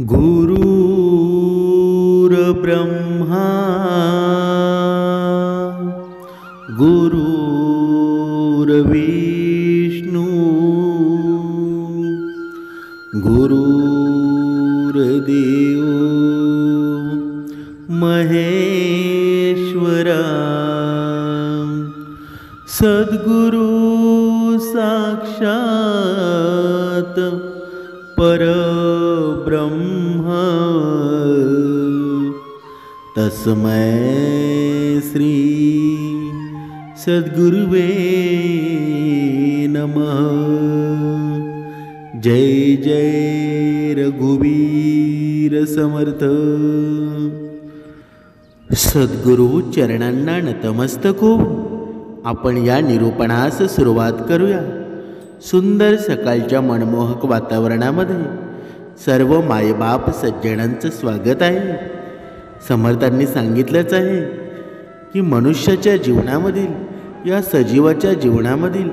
गुरुर्ब्रह्मा गुरुर्विष्णू गुरुर्देव महेश्वरा सद्गुरु साक्षात परब्रह्म तस्मै श्री सद्गुरुवे नमः। जय जय रघुवीर समर्थ। सद्गुरु चरणांना नतमस्तक होऊन आपण या निरूपणास सुरुवात करूया। सुंदर सकाळच्या मनमोहक वातावरणामध्ये सर्व मायबाप सज्जनांचं स्वागत आहे। समर्थांनी सांगितलंच आहे की मनुष्याच्या जीवनामधील या सजीवाच्या जीवनामधील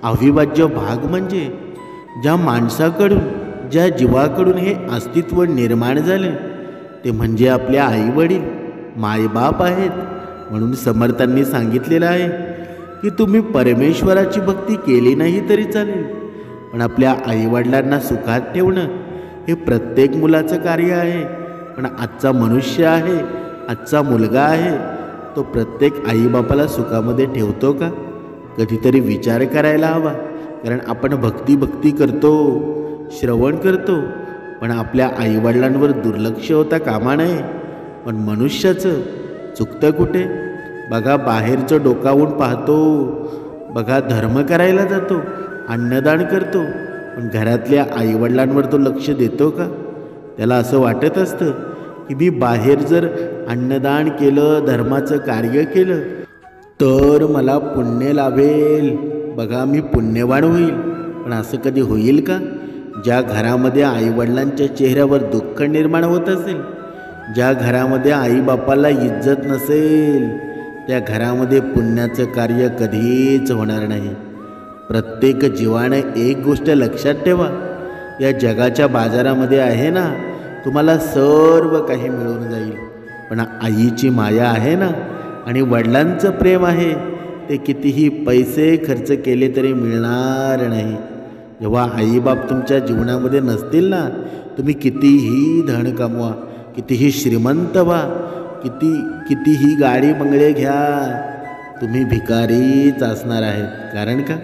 अविभाज्य भाग म्हणजे ज्या माणसाकडून ज्या जीवाकडून हे अस्तित्व निर्माण झाले ते म्हणजे आपल्या आईवडील मायबाप आहेत। म्हणून समर्थांनी सांगितलेलं आहे की तुम्ही परमेश्वराची भक्ती केली नाही तरी चालेल, पण आपल्या आईवडिलांना सुखात ठेवणं हे प्रत्येक मुलाचं कार्य आहे। पण आजचा मनुष्य आहे, आजचा मुलगा आहे, तो प्रत्येक आईबापाला सुखामध्ये ठेवतो का? कधीतरी विचार करायला हवा। कारण आपण भक्ती करतो, श्रवण करतो, पण आपल्या आईवडिलांवर दुर्लक्ष होता कामा नये। पण मनुष्याचं चुकतं कुठे? बघा, बाहेरचं डोकावून पाहतो, बघा धर्म करायला जातो, अन्नदान करतो, पण घरातल्या आईवडिलांवर तो लक्ष देतो का? त्याला असं वाटत असतं की मी बाहेर जर अन्नदान केलं, धर्माचं कार्य केलं तर मला पुण्य लाभेल, बघा मी पुण्यवान होईल। पण असं कधी होईल का? ज्या घरामध्ये आईवडिलांच्या चेहऱ्यावर दुःख निर्माण होत असेल, ज्या घरामध्ये आईबापाला इज्जत नसेल, त्या घरामध्ये पुण्याचं कार्य कधीच होणार नाही। प्रत्येक जीवाने एक गोष्ट लक्षात ठेवा, या जगाच्या बाजारामध्ये आहे ना, तुम्हाला सर्व काही मिळून जाईल, पण आईची माया आहे ना आणि वडिलांचं प्रेम आहे ते कितीही पैसे खर्च केले तरी मिळणार नाही। जेव्हा आईबाप तुमच्या जीवनामध्ये नसतील ना, तुम्ही कितीही धन कमवा, कितीही श्रीमंत व्हा, कितीही गाडी बंगले घ्या, तुम्ही भिकारीच असणार आहेत। कारण का?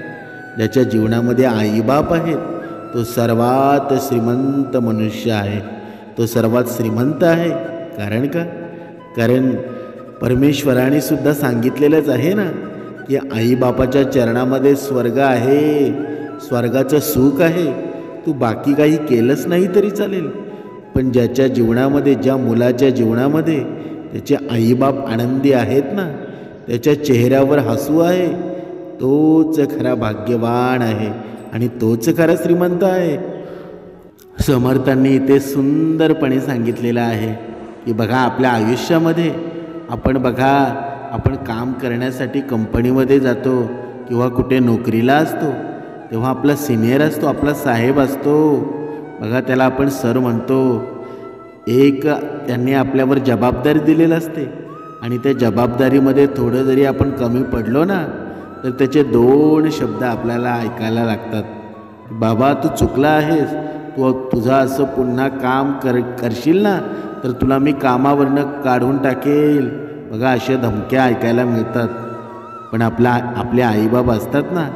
ज्याच्या जीवनामध्ये आईबाप आहेत तो सर्वात श्रीमंत मनुष्य आहे, तो सर्वात श्रीमंत आहे। कारण का? कारण परमेश्वराने सुद्धा सांगितलेलंच आहे ना की आईबापाच्या चरणामध्ये स्वर्ग आहे, स्वर्गाचं सुख आहे। तू बाकी काही केलंच नाही तरी चालेल, पण ज्याच्या जीवनामध्ये, ज्या मुलाच्या जीवनामध्ये त्याचे आईबाप आनंदी आहेत ना, त्याच्या चेहऱ्यावर हसू आहे, तोच खरा भाग्यवान आहे आणि तोच खरा श्रीमंत आहे। समर्थांनी इथे सुंदरपणे सांगितलेलं आहे की बघा, आपल्या आयुष्यामध्ये आपण काम करण्यासाठी कंपनीमध्ये जातो किंवा कुठे नोकरीला असतो, तेव्हा आपला सिनियर असतो, आपला साहेब असतो, बघा त्याला आपण सर म्हणतो। त्यांनी आपल्यावर जबाबदारी दिलेली असते आणि त्या जबाबदारीमध्ये थोडं जरी आपण कमी पडलो ना, तर त्याचे 2 शब्द आपल्याला ऐकायला लागतात, बाबा तू चुकला आहेस, तुझं असं पुन्हा काम करशील ना तर तुला मी कामावरनं काढून टाकेल, बघा अशा धमक्या ऐकायला मिळतात। पण आपले आईबाप असतात ना,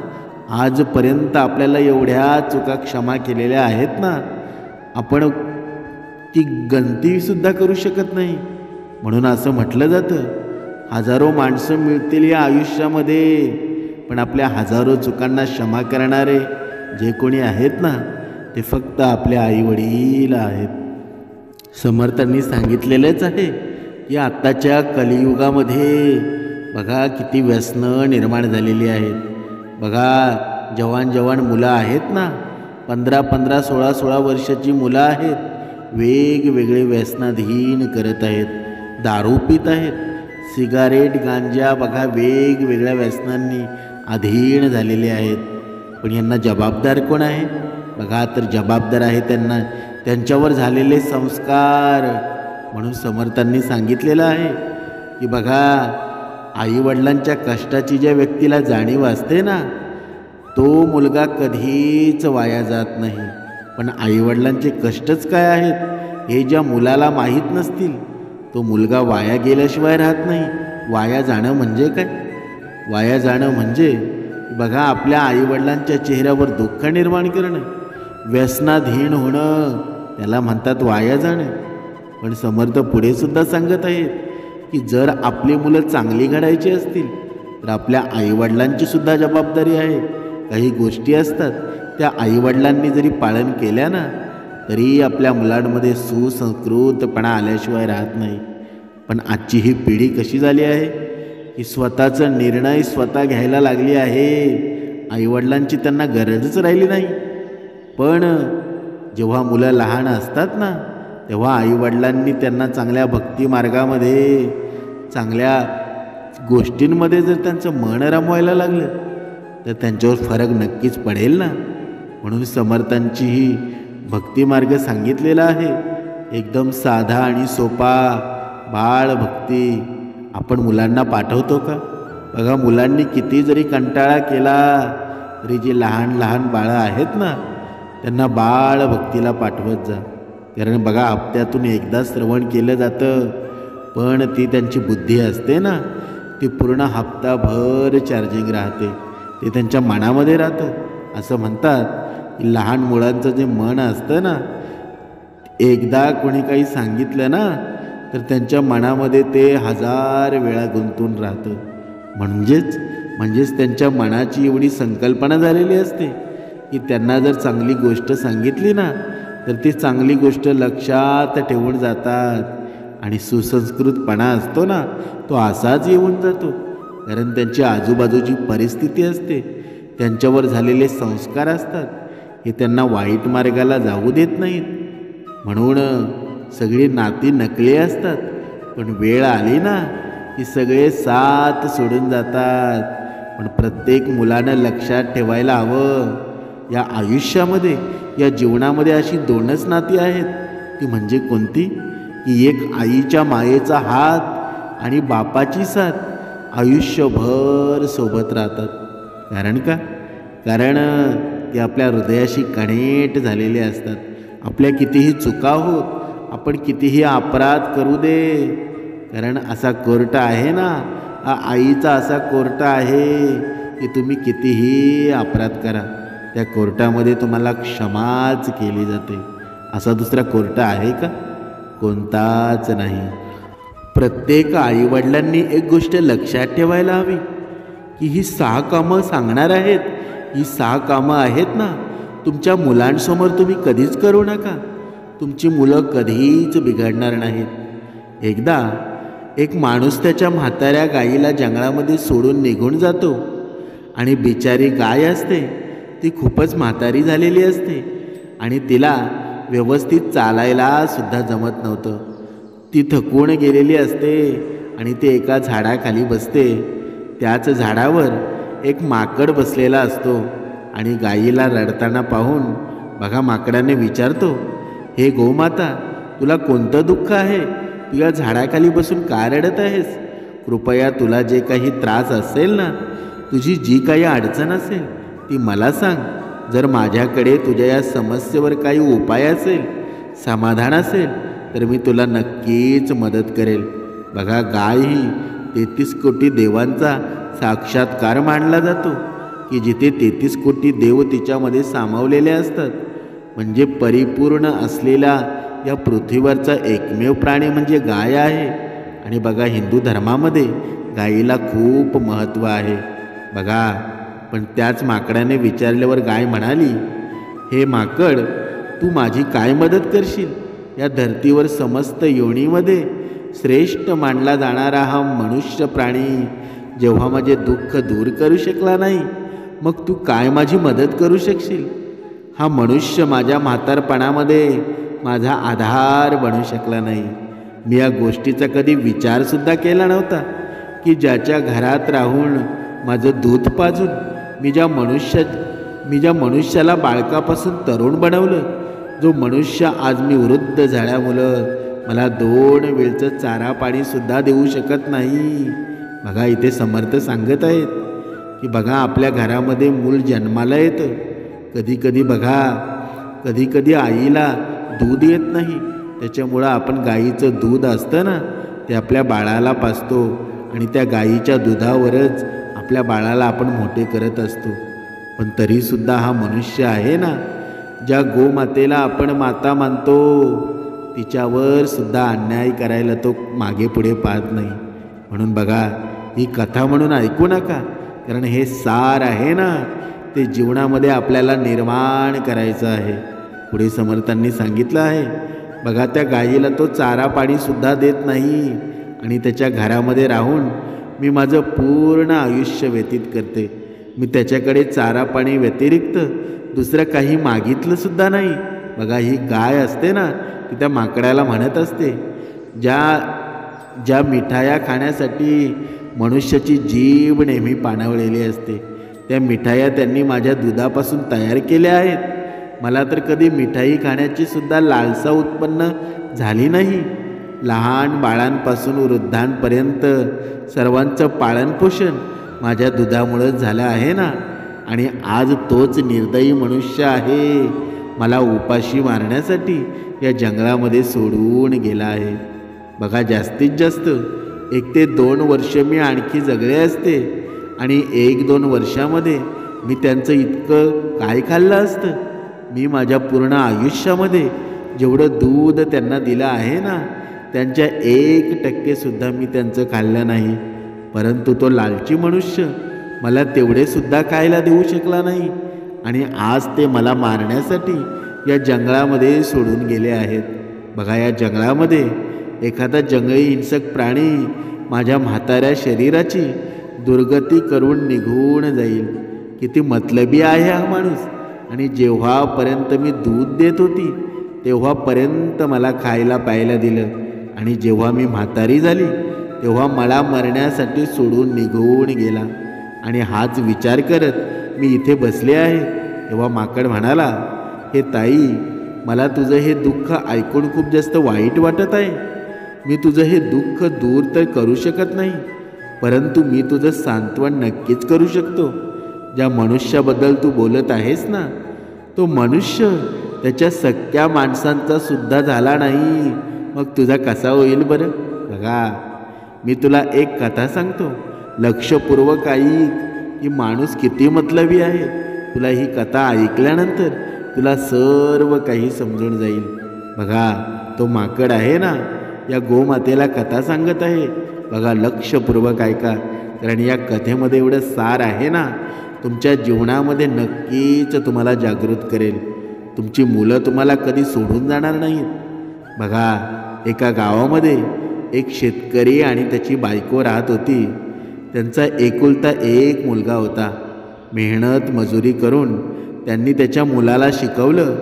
आजपर्यंत आपल्याला एवढ्या चुका क्षमा केलेल्या आहेत ना, आपण ती गणतीसुद्धा करू शकत नाही। म्हणून असं म्हटलं जातं, हजारो माणसं मिळतील या आयुष्यामध्ये, पण आपल्या हजारो चुकांना क्षमा करणारे जे कोणी आहेत ना, ते फक्त आपल्या आईवडील आहेत। समर्थांनी सांगितलेलंच आहे की आत्ताच्या कलियुगामध्ये बघा किती व्यसनं निर्माण झालेली आहेत। बघा, जवान मुलं आहेत ना, 15-15, 16-16 वर्षाची मुलं आहेत, वेगवेगळे व्यसनाधीन करत आहेत, दारू पित आहेत, सिगारेट, गांजा, बघा वेगवेगळ्या व्यसनांनी अधीन झालेले आहेत। पण यांना जबाबदार कोण आहे? बघा, तर जबाबदार आहे त्यांच्यावर झालेले संस्कार. म्हणून समर्थांनी सांगितलेलं आहे की बघा, आईवडिलांच्या कष्टाची ज्या व्यक्तीला जाणीव असते ना, तो मुलगा कधीच वाया जात नाही. पण आईवडिलांचे कष्टच काय आहेत हे ज्या मुलाला माहीत नसतील, तो मुलगा वाया गेल्याशिवाय राहत नाही. वाया जाणं म्हणजे काय? वाया जाणं म्हणजे बघा, आपल्या आईवडिलांच्या चेहऱ्यावर दुःख निर्माण करणं, व्यसनाधीन होणं, त्याला म्हणतात वाया जाणं. पण समर्थ पुढे सुद्धा सांगत आहेत की जर आपली मुलं चांगली घडायची असतील तर आपल्या आईवडिलांची सुद्धा जबाबदारी आहे. काही गोष्टी असतात त्या आईवडिलांनी जरी पालन केल्या ना, तरी आपल्या मुलांमध्ये सुसंस्कृतपणा आल्याशिवाय राहत नाही. पण आजची ही पिढी कशी झाली आहे की स्वतःचा निर्णय स्वतः घ्यायला लागली आहे. आईवडिलांची त्यांना गरजच राहिली नाही. पण जेव्हा मुलं लहान असतात ना, तेव्हा आईवडिलांनी त्यांना चांगल्या भक्ती मार्गामध्ये, चांगल्या गोष्टींमध्ये जर त्यांचं मन रमवायला लागलं तर त्यांच्यावर फरक नक्कीच पडेल ना. म्हणून समर्थांची ही भक्तिमार्ग सांगितलेला आहे, एकदम साधा आणि सोपा. बाळ भक्ती आपण मुलांना पाठवतो का? बघा, मुलांनी किती जरी कंटाळा केला तरी जी लहान लहान बाळं आहेत ना, त्यांना बाळ भक्तीला पाठवत जा. कारण बघा, हप्त्यातून एकदा श्रवण केलं जातं, पण ती त्यांची बुद्धी असते ना, ती पूर्ण हप्ताभर चार्जिंग राहते, ते त्यांच्या मनामध्ये राहतं. असं म्हणतात की लहान मुलांचं जे मन असतं ना, एकदा कोणी काही सांगितलं ना तर त्यांच्या मनामध्ये ते 1000 वेळा गुंतून राहतं. म्हणजेच त्यांच्या मनाची एवढी संकल्पना झालेली असते की त्यांना जर चांगली गोष्ट सांगितली ना तर ती चांगली गोष्ट लक्षात ठेवून जातात. आणि सुसंस्कृतपणा असतो ना, तो असाच येऊन जातो. कारण त्यांची आजूबाजूची परिस्थिती असते, त्यांच्यावर झालेले संस्कार असतात, हे त्यांना वाईट मार्गाला जाऊ देत नाहीत. म्हणून सगळी नाती नकली असतात, पण वेळ आली ना की सगळे साथ सोडून जातात. पण प्रत्येक मुलानं लक्षात ठेवायला हवं, या आयुष्यामध्ये, या जीवनामध्ये अशी 2च नाती आहेत. ती म्हणजे कोणती? की एक आईच्या मायेचा हात आणि बापाची साथ आयुष्यभर सोबत राहतात. कारण का? कारण ते आपल्या हृदयाशी कनेक्ट झालेले असतात. आपल्या कितीही चुका होत, आपण कितीही अपराध करू दे, कारण असा कोर्ट आहे ना, हा आईचा असा कोर्ट आहे की तुम्ही कितीही अपराध करा, त्या कोर्टामध्ये तुम्हाला क्षमाच केली जाते. असा दुसरा कोर्ट आहे का? कोणताच नाही. प्रत्येक आईवडिलांनी एक गोष्ट लक्षात ठेवायला हवी की ही 6 कामं सांगणार आहेत, ही 6 कामं आहेत ना, तुमच्या मुलांसमोर तुम्ही कधीच करू नका. तुमची मुलं कधीच बिघडणार नाहीत. एकदा एक माणूस त्याच्या म्हाताऱ्या गाईला जंगलामध्ये सोडून निघून जातो आणि बिचारी गाय असते, ती खूपच म्हातारी झालेली असते आणि तिला व्यवस्थित चालायला सुद्धा जमत नव्हतं. ती थकून गेलेली असते आणि ते एका झाडाखाली बसते. त्याच झाडावर एक माकड बसलेला असतो आणि गाईला रडताना पाहून बघा, माकडाने विचारतो, हे गोमाता, तुला कोणतं दुःख आहे? तू या झाडाखाली बसून का रडत आहेस? कृपया तुला जे काही त्रास असेल ना, तुझी जी काही अडचण असेल ती मला सांग. जर माझ्याकडे तुझ्या या समस्येवर काही उपाय असेल, समाधान असेल, तर मी तुला नक्कीच मदत करेल. बघा, गाय ही 33 कोटी देवांचा साक्षात्कार मानला जातो की जिथे 33 कोटी देव तिच्यामध्ये सामावलेले असतात. म्हणजे परिपूर्ण असलेला या पृथ्वीवरचा एकमेव प्राणी म्हणजे गाय आहे. आणि बघा, हिंदू धर्मामध्ये गायीला खूप महत्त्व आहे. बघा, पण त्याच माकडाने विचारल्यावर गाय म्हणाली, हे माकड, तू माझी काय मदत करशील? या धर्तीवर समस्त योनीमध्ये श्रेष्ठ मानला जाणारा हा मनुष्य प्राणी जेव्हा माझे दुःख दूर करू शकला नाही, मग तू काय माझी मदत करू शकशील? हा मनुष्य माझ्या म्हातारपणामध्ये माझा आधार बनू शकला नाही. मी या गोष्टीचा कधी विचारसुद्धा केला नव्हता की ज्याच्या घरात राहून माझं दूध पाजून मी ज्या मनुष्याला बाळकापासून तरुण बनवलं, जो मनुष्य आज मी वृद्ध झाल्यामुळं मला 2 वेळचं चारा पाणी सुद्धा देऊ शकत नाही. बघा इथे समर्थ सांगत आहेत की बघा आपल्या घरामध्ये मूल जन्माला येतं. कधी कधी बघा कधी कधी आईला दूध येत नाही, त्याच्यामुळं आपण गाईचं दूध असतं ना ते आपल्या बाळाला पाजतो आणि त्या गाईच्या दुधावरच आपल्या बाळाला आपण मोठे करत असतो. पण तरीसुद्धा हा मनुष्य आहे ना, ज्या गोमातेला आपण माता मानतो तिच्यावर सुद्धा अन्याय करायला तो मागे पुढे पाहत नाही. म्हणून बघा ही कथा म्हणून ऐकू नका, कारण हे सार आहे ना ते जीवनामध्ये आपल्याला निर्माण करायचं आहे. पुढे समर्थांनी सांगितलं आहे बघा त्या गायीला तो चारा पाणीसुद्धा देत नाही आणि त्याच्या घरामध्ये राहून मी माझं पूर्ण आयुष्य व्यतीत करते. मी त्याच्याकडे चारा पाणी व्यतिरिक्त दुसरं काही मागितलंसुद्धा नाही. बघा ही गाय असते ना ती त्या माकडाला म्हणत असते, ज्या मिठाया खाण्यासाठी मनुष्याची जीभ नेहमी पाणावलेली असते त्या मिठाया त्यांनी माझ्या दुधापासून तयार केल्या आहेत. मला तर कधी मिठाई खाण्याची सुद्धा लालसा उत्पन्न झाली नाही. लहान बाळांपासून वृद्धांपर्यंत सर्वांचं पाळणपोषण माझ्या दुधामुळंच झालं आहे ना. आणि आज तोच निर्दयी मनुष्य आहे मला उपाशी मारण्यासाठी या जंगलामध्ये सोडून गेला आहे. बघा जास्तीत जास्त 1 ते 2 वर्ष मी आणखी जगले असते आणि 1-2 वर्षामध्ये मी त्यांचं इतकं काय खाल्लं असतं. मी माझ्या पूर्ण आयुष्यामध्ये जेवढं दूध त्यांना दिलं आहे ना त्यांच्या 1% सुद्धा मी त्यांचं खाल्लं नाही. परंतु तो लालची मनुष्य मला तेवढे सुद्धा खायला देऊ शकला नाही आणि आज ते मला मारण्यासाठी या जंगलामध्ये सोडून गेले आहेत. बघा या जंगलामध्ये एखादा जंगली हिंसक प्राणी माझ्या म्हाताऱ्या शरीराची दुर्गती करून निघून जाईल. किती मतलबी आहे हा माणूस. आणि जेव्हापर्यंत मी दूध देत होती तेव्हापर्यंत मला खायला प्यायला दिलं आणि जेव्हा मी म्हातारी झाली तेव्हा मला मरण्यासाठी सोडून निघून गेला. आणि हाच विचार करत मी इथे बसले आहे तेव्हा माकड म्हणाला, हे ताई मला तुझं हे दुःख ऐकून खूप जास्त वाईट वाटत आहे. मी तुझं हे दुःख दूर तर करू शकत नाही, परंतु मी तुझं सांत्वन नक्कीच करू शकतो. ज्या मनुष्याबद्दल तू बोलत आहेस ना तो मनुष्य त्याच्या सख्या माणसांचा सुद्धा झाला नाही, मग तुझा कसा होईल बरं. बघा मी तुला एक कथा सांगतो, लक्षपूर्वक ऐक की माणूस किती मतलबी आहे. तुला ही कथा ऐकल्यानंतर तुला सर्व काही समजून जाईल. बघा तो माकड आहे ना या गोमातेला कथा सांगत आहे. बघा लक्षपूर्वक ऐका, कारण या कथेमध्ये एवढं सार आहे ना तुमच्या जीवनामध्ये नक्कीच तुम्हाला जागृत करेल. तुमची मुलं तुम्हाला कधी सोडून जाणार नाहीत. बघा एका गावामध्ये एक शेतकरी आणि त्याची बायको राहत होती. त्यांचा एकुलता एक मुलगा होता. मेहनत मजुरी करून त्यांनी त्याच्या मुलाला शिकवलं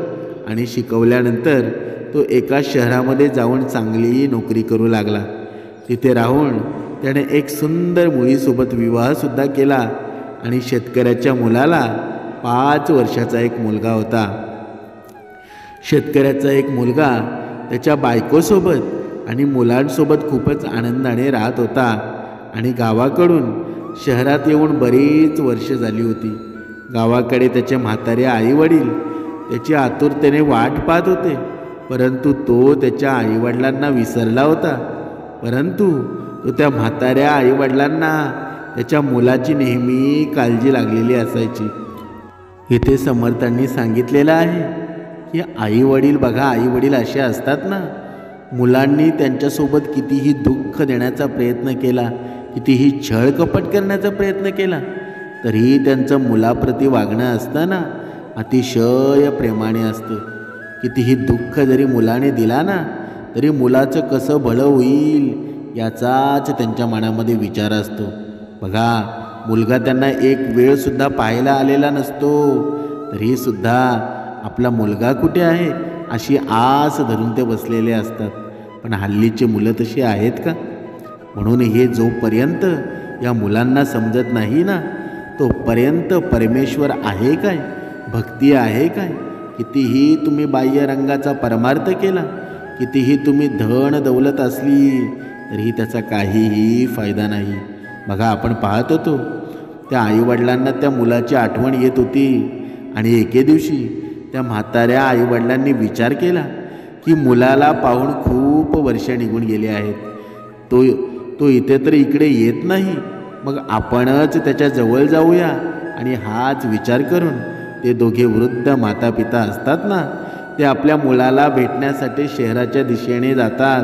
आणि शिकवल्यानंतर तो एका शहरामध्ये जाऊन चांगली नोकरी करू लागला. तिथे राहून त्याने एक सुंदर मुलीसोबत विवाहसुद्धा केला आणि शेतकऱ्याच्या मुलाला 5 वर्षाचा एक मुलगा होता. शेतकऱ्याचा एक मुलगा त्याच्या बायकोसोबत आणि मुलांसोबत खूपच आनंदाने राहत होता आणि गावाकडून शहरात येऊन बरीच वर्ष झाली होती. गावाकडे त्याचे म्हातारे आईवडील त्याची आतुरतेने वाट पाहत होते, परंतु तो त्याच्या आईवडिलांना विसरला होता. परंतु तो त्या म्हाताऱ्या आईवडिलांना त्याच्या मुलाची नेहमी काळजी लागलेली असायची. इथे समर्थांनी सांगितलेलं आहे की आईवडील बघा आईवडील असे असतात ना, मुलांनी त्यांच्यासोबत कितीही दुःख देण्याचा प्रयत्न केला, कितीही छळ कपट करण्याचा प्रयत्न केला, तरीही त्यांचं मुलाप्रती वागणं असताना अतिशय प्रेमाने असतं. कितीही दुःख जरी मुलाने दिला ना तरी मुलाचं कसं भलं होईल याचाच त्यांच्या मनामध्ये विचार असतो. बघा मुलगा त्यांना एक वेळसुद्धा पाहायला आलेला नसतो, तरीसुद्धा आपला मुलगा कुठे आहे अशी आस धरून ते बसलेले असतात. पण हल्लीची मुलं तशी आहेत का? म्हणून हे जोपर्यंत या मुलांना समजत नाही ना तोपर्यंत परमेश्वर आहे काय, भक्ती आहे काय, कितीही तुम्ही बाह्य रंगाचा परमार्थ केला, कितीही तुम्ही धन दौलत असली तरीही त्याचा काहीही फायदा नाही. बघा, आपण पाहत होतो त्या आईवडिलांना त्या मुलाची आठवण येत होती आणि एके दिवशी त्या म्हाताऱ्या आईवडिलांनी विचार केला की मुलाला पाहून खूप वर्ष निघून गेले आहेत, तो इथे तर इकडे येत नाही, मग आपणच त्याच्या जवळ जाऊया. आणि हाच विचार करून ते दोघे वृद्ध माता पिता असतात ना, ते आपल्या मुलाला भेटण्यासाठी शहराच्या दिशेने जातात.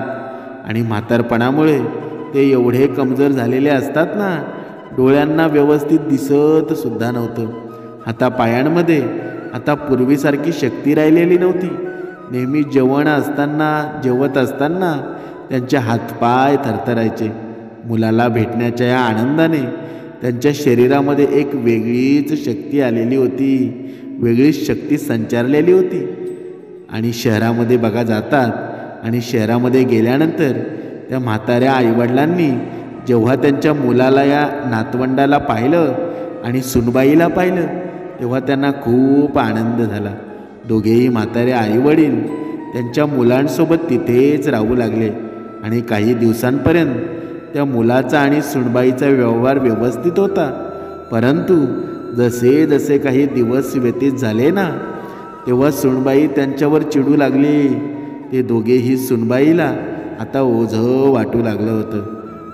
आणि म्हातारपणामुळे ते एवढे कमजोर झालेले असतात ना, डोळ्यांना व्यवस्थित दिसत सुद्धा नव्हतं. हातापायांमध्ये आता पूर्वीसारखी शक्ती राहिलेली नव्हती. नेहमी जेवत असताना त्यांचे हातपाय थरथरायचे. मुलाला भेटण्याच्या या आनंदाने त्यांच्या शरीरामध्ये एक वेगळीच शक्ती आलेली होती, वेगळीच शक्ती संचारलेली होती. आणि शहरामध्ये बघा जातात आणि शहरामध्ये गेल्यानंतर त्या म्हाताऱ्या आईवडिलांनी जेव्हा त्यांच्या मुलाला, या नातवंडाला पाहिलं आणि सुनबाईला पाहिलं, तेव्हा त्यांना खूप आनंद झाला. दोघेही म्हातारे आईवडील त्यांच्या मुलांसोबत तिथेच राहू लागले आणि काही दिवसांपर्यंत त्या मुलाचा आणि सुनबाईचा व्यवहार व्यवस्थित होता. परंतु जसे जसे काही दिवस व्यतीत झाले ना, तेव्हा सुनबाई त्यांच्यावर चिडू लागली. ते दोघेही सुनबाईला आता ओझं वाटू लागलं होतं.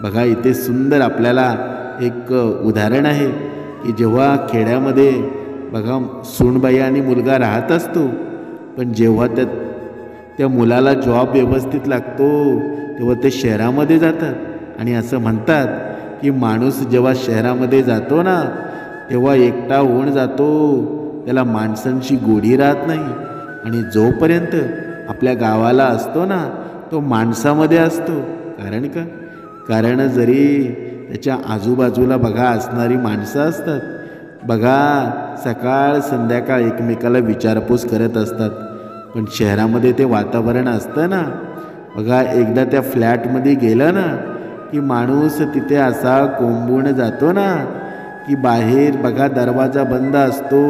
बघा, इथे सुंदर आपल्याला एक उदाहरण आहे की जेव्हा खेड्यामध्ये बघा सूनबाई आणि मुलगा राहत असतो, पण जेव्हा त्या मुलाला जॉब व्यवस्थित लागतो तेव्हा ते शहरामध्ये जातात. आणि असं म्हणतात की माणूस जेव्हा शहरामध्ये जातो ना, तेव्हा एकटा होऊन जातो, त्याला माणसांची गोडी राहत नाही. आणि जोपर्यंत आपल्या गावाला असतो ना, तो माणसामध्ये असतो. कारण जरी त्याच्या आजूबाजूला बघा असणारी माणसं असतात, बघा सकाळ संध्याकाळ एकमेकाला विचारपूस करत असतात, पण शहरामध्ये ते वातावरण असतं ना, बघा एकदा त्या फ्लॅटमध्ये गेलं ना की माणूस तिथे असा कोंबून जातो ना की बाहेर बघा दरवाजा बंद असतो,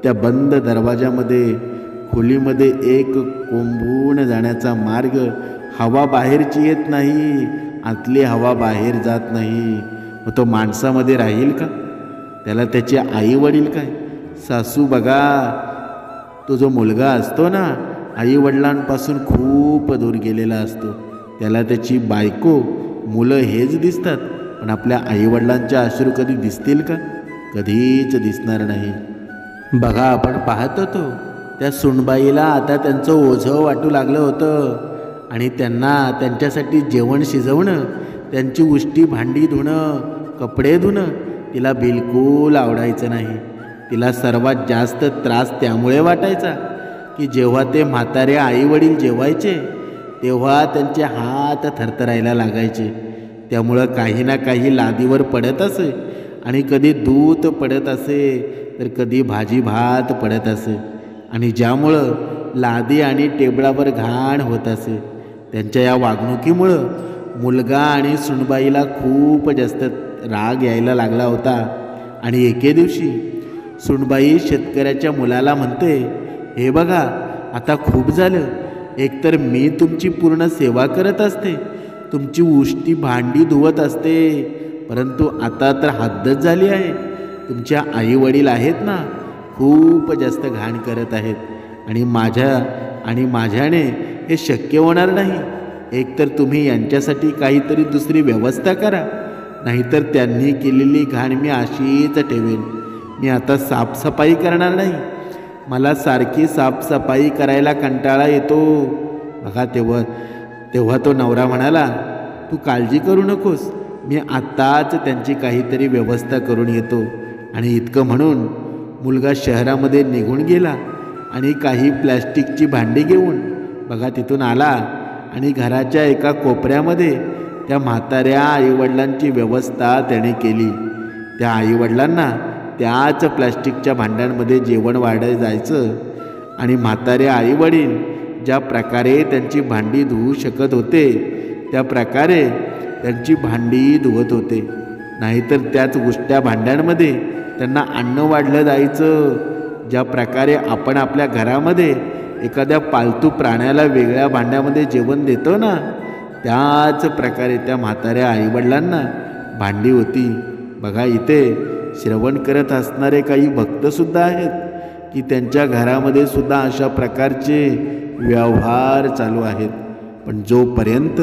त्या बंद दरवाजामध्ये खोलीमध्ये एक कोंबून जाण्याचा मार्ग, हवा बाहेरची येत नाही, आतली हवा बाहेर जात नाही. मग तो माणसामध्ये राहील का? त्याला त्याचे आई वडील काय, सासू बघा, तो जो मुलगा असतो ना आईवडिलांपासून खूप दूर गेलेला असतो, त्याला त्याची बायको, मुलं हेच दिसतात, पण आपल्या आईवडिलांच्या अश्रू कधी दिसतील का? कधीच दिसणार नाही. बघा, आपण पाहत होतो त्या सुनबाईला आता त्यांचं ओझं वाटू लागलं होतं आणि त्यांना त्यांच्यासाठी जेवण शिजवणं, त्यांची उष्टी भांडी धुणं, कपडे धुणं तिला बिलकुल आवडायचं नाही. तिला सर्वात जास्त त्रास त्यामुळे वाटायचा की जेव्हा ते म्हातारे आईवडील जेवायचे तेव्हा त्यांचे हात थरथरायला लागायचे. त्यामुळं काही ना काही लादीवर पडत असे आणि कधी दूध पडत असे तर कधी भाजी भात पडत असे आणि ज्यामुळं लादी आणि टेबलावर घाण होत असे. त्यांच्या या वागणुकीमुळं मुलगा आणि सुनबाईला खूप जास्त राग यायला लागला होता. आणि एके दिवशी सुनबाई शेतकऱ्याच्या मुलाला म्हणते, हे बघा आता खूप झालं, एकतर मी तुमची पूर्ण सेवा करत असते, तुमची उष्टी भांडी धुवत असते, परंतु आता तर हद्दच झाली आहे. तुमच्या आई वडील आहेत ना, खूप जास्त घाण करत आहेत आणि माझ्याने हे शक्य होणार नाही. एकतर तुम्ही यांच्यासाठी काहीतरी दुसरी व्यवस्था करा, नाहीतर त्यांनी केलेली घाण मी अशीच ठेवेन. मी आता साफसफाई करणार नाही, मला सारखी साफसफाई करायला कंटाळा येतो. बघा, तेव्हा तो नवरा म्हणाला, तू काळजी करू नकोस, मी आत्ताच त्यांची काहीतरी व्यवस्था करून येतो. आणि इतकं म्हणून मुलगा शहरामध्ये निघून गेला आणि काही प्लॅस्टिकची भांडी घेऊन बघा तिथून आला आणि घराच्या एका कोपऱ्यामध्ये त्या म्हाताऱ्या आईवडिलांची व्यवस्था त्याने केली. त्या आईवडिलांना त्याच प्लॅस्टिकच्या भांड्यांमध्ये जेवण वाढत जायचं आणि म्हातारे आईवडील ज्या प्रकारे त्यांची भांडी धुवू शकत होते त्या प्रकारे त्यांची भांडी धुवत होते. नाहीतर त्याच उष्ट्या भांड्यांमध्ये त्यांना अन्न वाढलं जायचं ज्या प्रकारे आपण आपल्या घरामध्ये एखाद्या पालतू प्राण्याला वेगळ्या भांड्यामध्ये जेवण देतो ना, त्याच प्रकारे त्या म्हाताऱ्या आईवडिलांना भांडी होती. बघा, इथे श्रवण करत असणारे काही भक्तसुद्धा आहेत की त्यांच्या घरामध्ये सुद्धा अशा प्रकारचे व्यवहार चालू आहेत. पण जोपर्यंत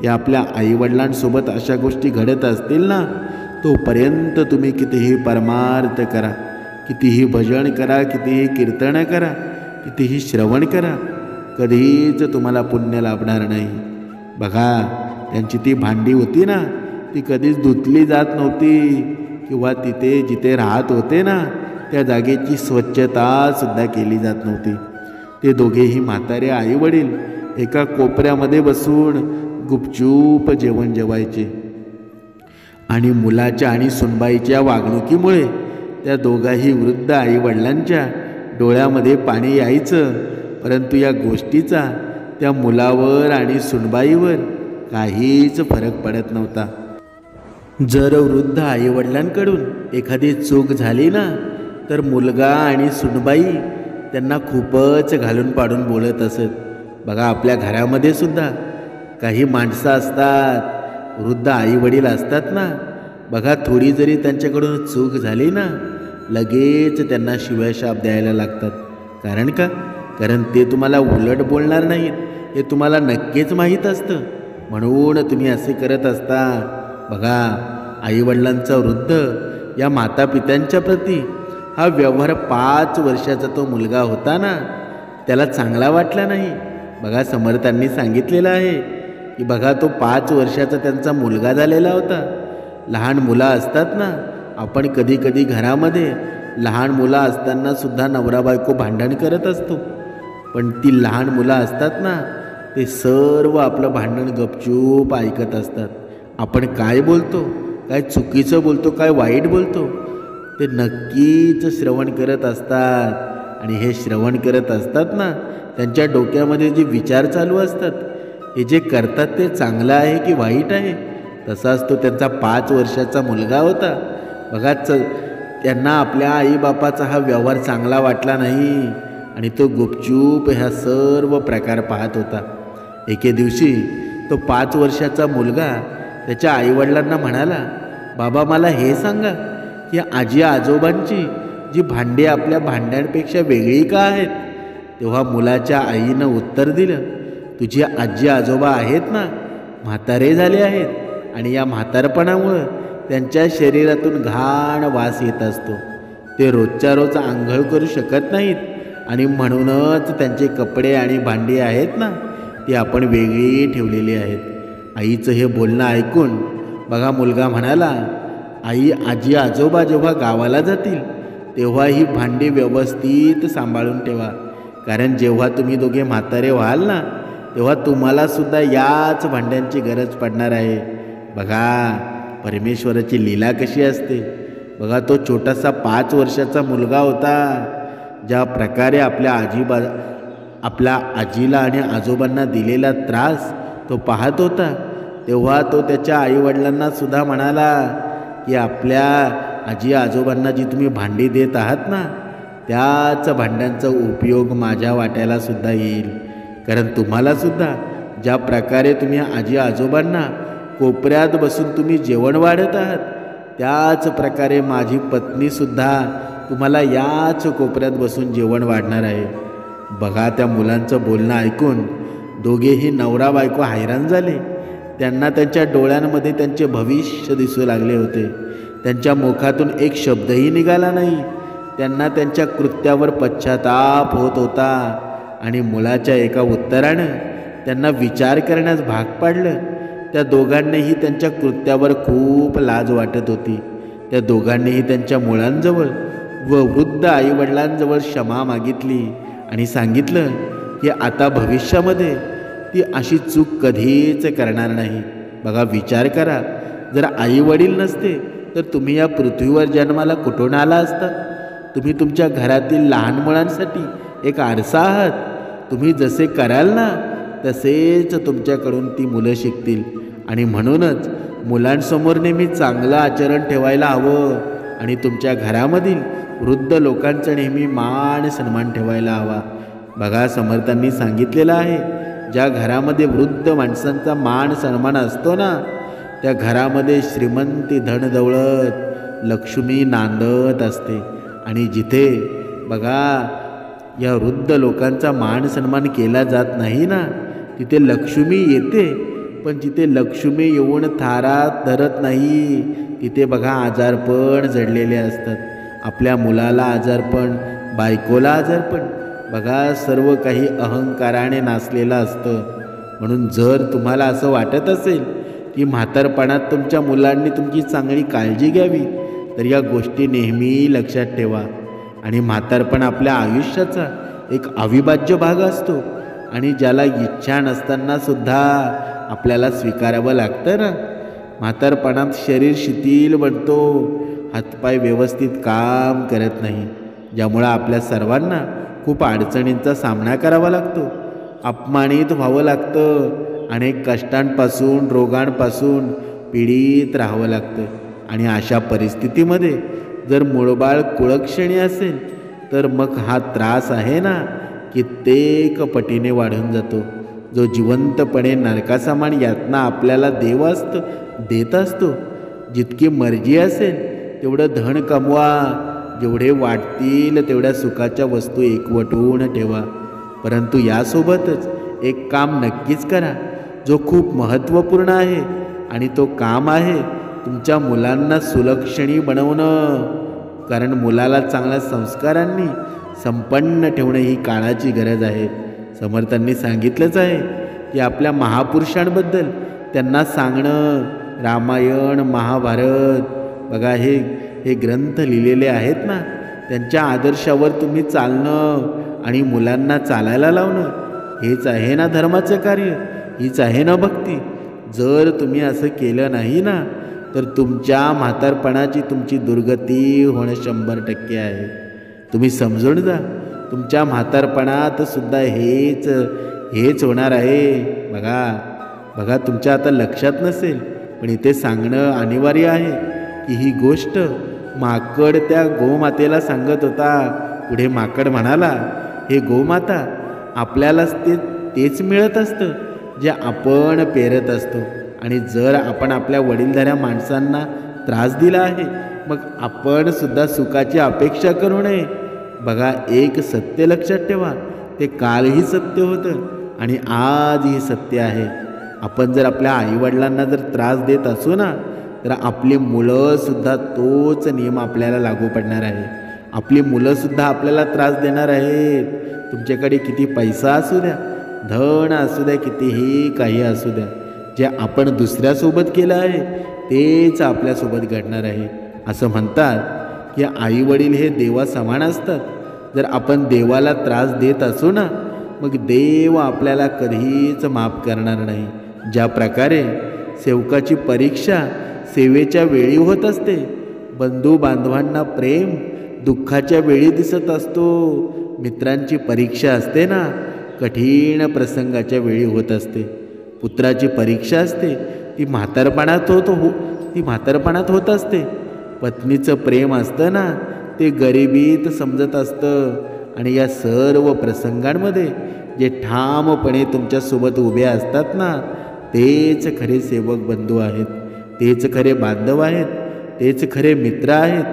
या आपल्या आईवडिलांसोबत अशा गोष्टी घडत असतील ना, तोपर्यंत तुम्ही कितीही परमार्थ करा, कितीही भजन करा, कितीही कीर्तन करा, कितीही श्रवण करा, कधीच तुम्हाला पुण्य लाभणार नाही. बघा, त्यांची ती भांडी होती ना, ती कधीच धुतली जात नव्हती किंवा तिथे जिथे राहत होते ना त्या जागेची स्वच्छतासुद्धा केली जात नव्हती. ते दोघेही म्हातारे आईवडील एका कोपऱ्यामध्ये बसून गुपचूप जेवण जेवायचे. आणि मुलाच्या आणि सुनबाईच्या वागणुकीमुळे त्या दोघाही वृद्ध आईवडिलांच्या डोळ्यामध्ये पाणी यायचं. परंतु या गोष्टीचा त्या मुलावर आणि सुनबाईवर काहीच फरक पडत नव्हता. जर वृद्ध आईवडिलांकडून एखादी चूक झाली ना, तर मुलगा आणि सुनबाई त्यांना खूपच घालून पाडून बोलत असत. बघा, आपल्या घरामध्ये सुद्धा काही माणसं असतात, वृद्ध आईवडील असतात ना, बघा, थोडी जरी त्यांच्याकडून चूक झाली ना, लगेच त्यांना शिव्याशाप द्यायला लागतात. कारण का? कारण ते तुम्हाला उलट बोलणार नाहीत, हे तुम्हाला नक्कीच माहीत असतं, म्हणून तुम्ही असे करत असता. बघा, आईवडिलांचा वृद्ध या मातापित्यांच्या प्रती हा व्यवहार 5 वर्षाचा तो मुलगा होता ना, त्याला चांगला वाटला नाही. बघा, समर्थांनी सांगितलेलं आहे की बघा, तो 5 वर्षाचा त्यांचा मुलगा झालेला होता. लहान मुलं असतात ना, आपण कधी कधी घरामध्ये लहान मुलं असताना सुद्धा नवरा बायको भांडण करत असतो. पण ती लहान मुलं असतात ना, ते सर्व आपलं भांडण गपचूप ऐकत असतात. आपण काय बोलतो, काय चुकीचं बोलतो, काय वाईट बोलतो, ते नक्कीच श्रवण करत असतात. आणि हे श्रवण करत असतात ना, त्यांच्या डोक्यामध्ये जे विचार चालू असतात, हे जे करतात ते चांगलं आहे की वाईट आहे. तसाच तो त्यांचा 5 वर्षाचा मुलगा होता. बघा, त्यांना आपल्या आईबापाचा हा व्यवहार चांगला वाटला नाही आणि तो गुपचूप ह्या सर्व प्रकार पाहत होता. एके दिवशी तो 5 वर्षाचा मुलगा त्याच्या आईवडिलांना म्हणाला, बाबा, मला हे सांगा की आजी आजोबांची जी भांडी आपल्या भांड्यांपेक्षा वेगळी का आहेत? तेव्हा मुलाच्या आईनं उत्तर दिलं, तुझी आजी आजोबा आहेत ना, म्हातारे झाले आहेत आणि या म्हातारपणामुळं त्यांच्या शरीरातून घाण वास येत असतो. ते रोजच्या रोज आंघोळ करू शकत नाहीत आणि म्हणूनच त्यांचे कपडे आणि भांडी आहेत ना, ती आपण वेगळी ठेवलेली आहेत. आईचं हे बोलणं ऐकून बघा, मुलगा म्हणाला, आई, आजी आजोबा जेव्हा गावाला जातील तेव्हा ही भांडी व्यवस्थित सांभाळून ठेवा, कारण जेव्हा तुम्ही दोघे म्हातारे व्हाल ना, तेव्हा तुम्हालासुद्धा याच भांड्यांची गरज पडणार आहे. बघा, परमेश्वराची लीला कशी असते. बघा, तो छोटासा 5 वर्षाचा मुलगा होता, ज्या प्रकारे आपल्या आजीला आणि आजोबांना दिलेला त्रास तो पाहत होता, तेव्हा तो त्याच्या आईवडिलांना सुद्धा म्हणाला की आपल्या आजी आजोबांना जी तुम्ही भांडी देत आहात ना, त्याच भांड्यांचा उपयोग माझ्या वाट्याला सुद्धा येईल. कारण तुम्हालासुद्धा ज्या प्रकारे तुम्ही आजी आजोबांना कोपऱ्यात बसून तुम्ही जेवण वाढत आहात, त्याच प्रकारे माझी पत्नीसुद्धा तुम्हाला याच कोपऱ्यात बसून जेवण वाढणार आहे. बघा, त्या मुलांचं बोलणं ऐकून दोघेही नवरा बायको हैराण झाले. त्यांना त्यांच्या डोळ्यांमध्ये त्यांचे भविष्य दिसू लागले होते. त्यांच्या मुखातून एक शब्दही निघाला नाही. त्यांना त्यांच्या कृत्यावर पश्चाताप होत होता आणि मुलाच्या एका उत्तरानं त्यांना विचार करण्यास भाग पाडलं. त्या दोघांनीही त्यांच्या कृत्यावर खूप लाज वाटत होती. त्या दोघांनीही त्यांच्या मुलांजवळ व वृद्ध आईवडिलांजवळ क्षमा मागितली आणि सांगितलं की आता भविष्यामध्ये ती अशी चूक कधीच करणार नाही. बघा, विचार करा, जर आईवडील नसते तर तुम्ही या पृथ्वीवर जन्माला कुठून आला असता? तुम्ही तुमच्या घरातील लहान मुलांसाठी एक आरसा आहात. तुम्ही जसे कराल ना, तसेच तुमच्याकडून ती मुलं शिकतील. आणि म्हणूनच मुलांसमोर नेहमी चांगलं आचरण ठेवायला हवं आणि तुमच्या घरामधील वृद्ध लोकांचा नेहमी मान सन्मान ठेवायला हवा. बघा, समर्थांनी सांगितलेलं आहे, ज्या घरामध्ये वृद्ध माणसांचा मान सन्मान असतो ना, त्या घरामध्ये श्रीमंती, धनदौलत, लक्ष्मी नांदत असते. आणि जिथे बघा या वृद्ध लोकांचा मान सन्मान केला जात नाही ना, तिथे लक्ष्मी येते, पण जिथे लक्ष्मी येऊन थारात धरत नाही, तिथे बघा आजारपण जडलेले असतात. आपल्या मुलाला आजारपण, बायकोला आजारपण, बघा सर्व काही अहंकाराने नाचलेलं असतं. म्हणून जर तुम्हाला असं वाटत असेल की म्हातारपणात तुमच्या मुलांनी तुमची चांगली काळजी घ्यावी, तर या गोष्टी नेहमी लक्षात ठेवा. आणि म्हातारपण आपल्या आयुष्याचा एक अविभाज्य भाग असतो. आणि ज्याला इच्छा नसताना सुद्धा आपल्याला स्वीकारावं लागतं ना. म्हातारपणात शरीर शिथिल बनतो, हातपाय व्यवस्थित काम करत नाही, ज्यामुळं आपल्या सर्वांना खूप अडचणींचा सामना करावा लागतो, अपमानित व्हावं लागतं, अनेक कष्टांपासून, रोगांपासून पीडित राहावं लागतं. आणि अशा परिस्थितीमध्ये जर मूळबाळ कुळक्षणी असेल, तर मग हा त्रास आहे ना कित्येक पटीने वाढून जातो. जो जिवंतपणे नरकासमान यातना आपल्याला देत असतो. जितकी मर्जी असेल तेवढं धन कमवा, जेवढे वाटतील तेवढ्या सुखाच्या वस्तू एकवटून ठेवा. परंतु यासोबतच एक काम नक्कीच करा, जो खूप महत्त्वपूर्ण आहे. आणि तो काम आहे तुमच्या मुलांना सुलक्षणी बनवणं. कारण मुलाला चांगल्या संस्कारांनी संपन्न ठेवणं ही काळाची गरज आहे. समर्थांनी सांगितलंच आहे की आपल्या महापुरुषांबद्दल त्यांना सांगणं, रामायण, महाभारत, बघा हे ग्रंथ लिहिलेले आहेत ना, त्यांच्या आदर्शावर तुम्ही चालणं आणि मुलांना चालायला लावणं, हेच आहे ना धर्माचं कार्य, हीच आहे ना भक्ती. जर तुम्ही असं केलं नाही ना, तर तुमच्या म्हातारपणाची तुमची दुर्गती होणं 100% आहे. तुम्ही समजून जा, तुमच्या म्हातारपणात सुद्धा हेच होणार आहे. बघा तुमच्या आता लक्षात नसेल, पण इथे सांगणं अनिवार्य आहे की ही गोष्ट माकड त्या गोमातेला सांगत होता. पुढे माकड म्हणाला, हे गोमाता, आपल्यालाच तेच मिळत असतं जे आपण पेरत असतो. आणि जर आपण आपल्या वडीलधाऱ्या माणसांना त्रास दिला आहे, मग आपण सुद्धा सुखाची अपेक्षा करू नये. बघा, एक सत्य लक्षात ठेवा, ते कालही सत्य होतं आणि आजही सत्य आहे. आपण जर आपल्या आईवडिलांना जर त्रास देत असू ना, तर आपली मुलंसुद्धा तोच नियम आपल्याला लागू पडणार आहे. आपली मुलंसुद्धा आपल्याला त्रास देणार आहेत. तुमच्याकडे किती पैसा असू द्या, धन असू द्या, कितीही काही असू द्या, जे आपण दुसऱ्यासोबत केलं आहे तेच आपल्यासोबत घडणार आहे. असं म्हणतात की आईवडील हे देवा समान असतात. जर आपण देवाला त्रास देत असू ना, मग देव आपल्याला कधीच माफ करणार नाही. ज्या प्रकारे सेवकाची परीक्षा सेवेच्या वेळी होत असते, बंधू बांधवांना प्रेम दुःखाच्या वेळी दिसत असतो, मित्रांची परीक्षा असते ना कठीण प्रसंगाच्या वेळी होत असते, पुत्राची परीक्षा असते ती म्हातारपणात होत असते, पत्नीचं प्रेम असतं ना ते गरिबीत समजत असतं. आणि या सर्व प्रसंगांमध्ये जे ठामपणे तुमच्यासोबत उभे असतात ना, तेच खरे सेवक बंधू आहेत, तेच खरे बांधव आहेत, तेच खरे मित्र आहेत,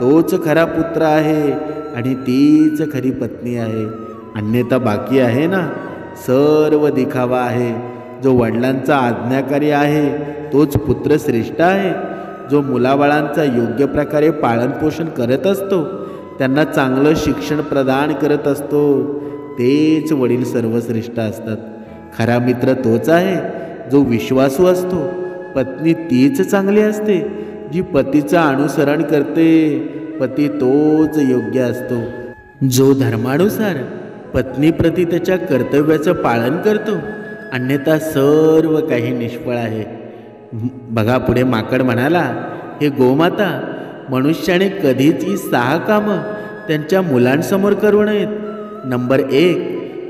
तोच खरा पुत्र आहे आणि तीच खरी पत्नी आहे. अन्यथा बाकी आहे ना सर्व दिखावा आहे. जो वडिलांचा आज्ञाकारी आहे तोच पुत्र श्रेष्ठ आहे. जो मुलाबाळांचा योग्य प्रकारे पालनपोषण करत असतो, त्यांना चांगलं शिक्षण प्रदान करत असतो, तेच वडील सर्वश्रेष्ठ असतात. खरा मित्र तोच आहे जो विश्वासू असतो. पत्नी तीच चांगली असते जी पतीचं अनुसरण करते. पती तोच योग्य असतो जो धर्मानुसार पत्नीप्रती त्याच्या कर्तव्याचं पालन करतो. अन्यथा सर्व काही निष्फळ आहे. बघा, पुढे माकड म्हणाला, हे गोमाता, मनुष्याने कधीच ही 6 कामं त्यांच्या मुलांसमोर करू नयेत. नंबर 1,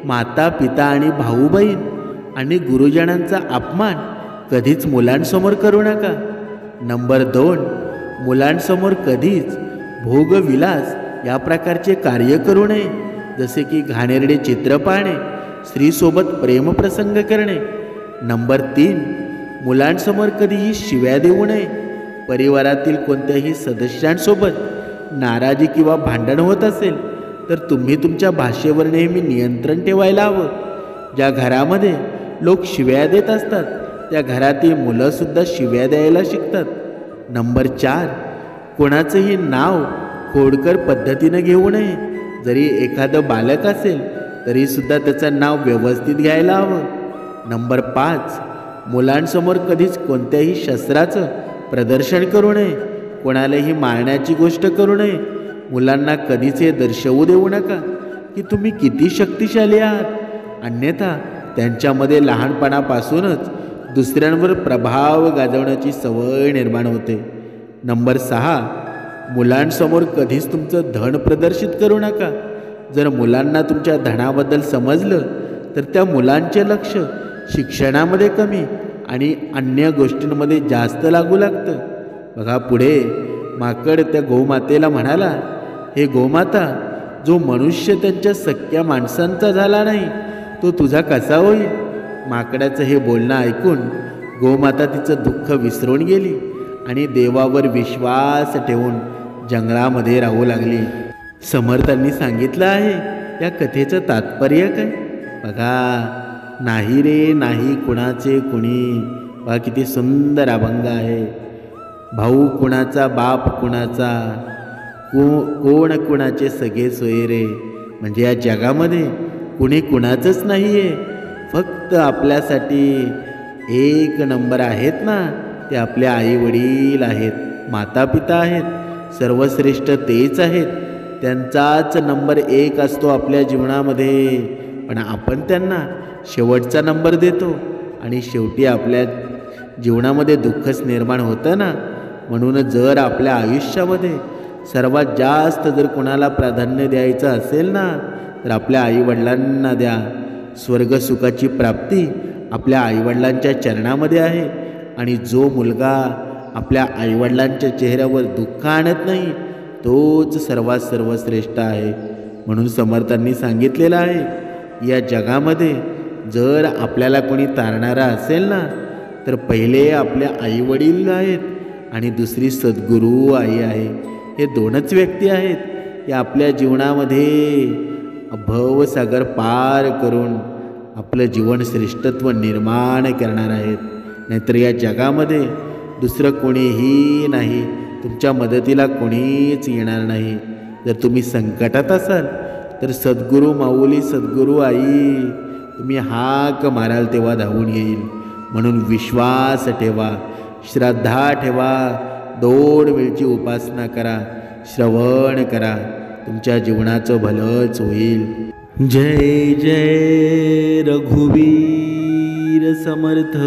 माता पिता आणि भाऊ बहीण आणि गुरुजनांचा अपमान कधीच मुलांसमोर करू नका. नंबर 2, मुलांसमोर कधीच भोगविलास या प्रकारचे कार्य करू नये, जसे की घाणेरडे चित्र पाहणे, स्त्रीसोबत प्रेमप्रसंग करणे. नंबर 3, मुलांसमोर कधीही शिव्या देऊ नये. परिवारातील कोणत्याही सदस्यांसोबत नाराजी किंवा भांडण होत असेल तर तुम्ही तुमच्या भाषेवर नेहमी नियंत्रण ठेवायला हवं. ज्या घरामध्ये लोक शिव्या देत असतात त्या घरातील मुलंसुद्धा शिव्या द्यायला शिकतात. नंबर 4, कोणाचंही नाव खोडकर पद्धतीनं घेऊ नये. जरी एखादं बालक असेल तरीसुद्धा त्याचं नाव व्यवस्थित घ्यायला हवं. नंबर 5, मुलांसमोर कधीच कोणत्याही शस्त्राचं प्रदर्शन करू नये. कोणालाही मारण्याची गोष्ट करू नये. मुलांना कधीच हे दर्शवू देऊ नका की तुम्ही किती शक्तिशाली आहात, अन्यथा त्यांच्यामध्ये लहानपणापासूनच दुसऱ्यांवर प्रभाव गाजवण्याची सवय निर्माण होते. नंबर 6, मुलांसमोर कधीच तुमचं धन प्रदर्शित करू नका. जर मुलांना तुमच्या धनाबद्दल समजलं तर त्या मुलांचे लक्ष शिक्षणामध्ये कमी आणि अन्य गोष्टींमध्ये जास्त लागू लागतं. बघा पुढे माकड त्या गोमातेला म्हणाला, हे गोमाता, जो मनुष्य त्यांच्या सख्या माणसांचा झाला नाही तो तुझा कसा होईल. माकडाचं हे बोलणं ऐकून गोमाता तिचं दुःख विसरून गेली आणि देवावर विश्वास ठेवून जंगलामध्ये राहू लागली. समर्थांनी सांगितलं आहे या कथेचं तात्पर्य काय. बघा, नाही रे नाही कुणाचे कुणी. बघा किती सुंदर अभंग आहे. भाऊ कुणाचा, बाप कुणाचा, कोण कुणाचे सगळे सोयरे. म्हणजे या जगामध्ये कुणी कुणाचंच नाही आहे. फक्त आपल्यासाठी एक नंबर आहेत ना, ते आपले आई वडील आहेत, माता पिता आहेत, सर्वश्रेष्ठ तेच आहेत. त्यांचाच नंबर 1 असतो आपल्या जीवनामध्ये. पण आपण त्यांना शेवटचा नंबर देतो आणि शेवटी आपल्या जीवनामध्ये दुःखच निर्माण होतं ना. म्हणून जर आपल्या आयुष्यामध्ये सर्वात जास्त जर कोणाला प्राधान्य द्यायचं असेल ना तर आपल्या आईवडिलांना द्या. स्वर्गसुखाची प्राप्ती आपल्या आईवडिलांच्या चरणामध्ये आहे. आणि जो मुलगा आपल्या आईवडिलांच्या चेहऱ्यावर दुःख आणत नाही तोच सर्वात सर्वश्रेष्ठ आहे. म्हणून समर्थांनी सांगितलेलं आहे, या जगामध्ये जर आपल्याला कोणी तारणारा असेल ना तर पहिले आपल्या आईवडील आहेत आणि दुसरी सद्गुरू आई आहे. हे 2च व्यक्ती आहेत हे आपल्या जीवनामध्ये भवसागर पार करून आपलं जीवन श्रेष्ठत्व निर्माण करणार आहेत. नाहीतर या जगामध्ये दुसरं कोणीही नाही, तुमच्या मदतीला कोणीच येणार नाही. जर तुम्ही संकटात असाल तर सद्गुरू माऊली, सद्गुरू आई तुम्ही हाक माराल तेव्हा धावून येईल. म्हणून विश्वास ठेवा, श्रद्धा ठेवा, 2 वेळची उपासना करा, श्रवण करा, तुमच्या जीवनाचं भलंच होईल. जय जय रघुवीर समर्थ.